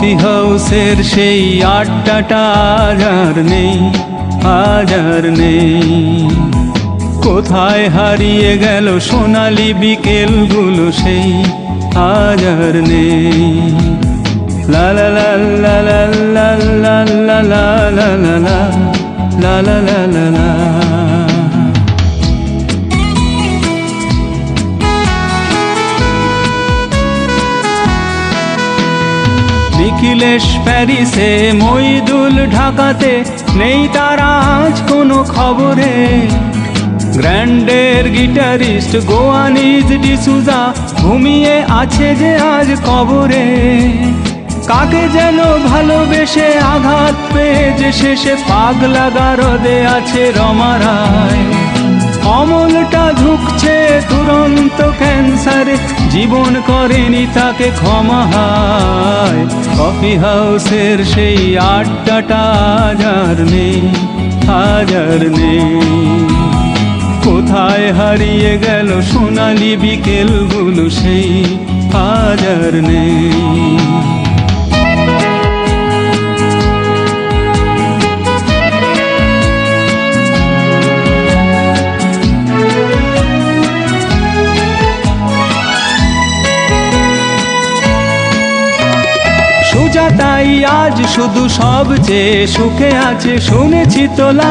Coffee হাউসের সেই আড্ডাটা আজ আর নেই, আজ আর নেই। কোথায় হারিয়ে গেল সোনালি বিকেলগুলো সেই আজ আর নেই। লা লা লা লা লা লা লা লা লা লা লা লা লা লা লা লা। নিখিলেশ প্যারিসে, মইদুল ঢাকাতে, নেই তারা আজ কোনো খবরে। গ্র্যান্ডের গিটারিস্ট গোয়ানিজ ডিসুজা ঘুমিয়ে আছে যে আজ কবরে। কাকে যেন ভালোবেসে আঘাত পেয়ে যে শেষে পাগলা গারদে আছে রমা রায়। অমলটা ঝুঁকছে দুরন্ত ক্যান্সারে, জীবন করেনি তাকে ক্ষমা হায়। কফি হাউসের সেই আড্ডাটা আজ আর নেই, আজ আর নেই। কোথায় হারিয়ে গেল সোনালি বিকেলগুলো সেই আজ আর নেই। সুজাতাই আজ শুধু সবচেয়ে সুখে আছে, শুনেছি তোলা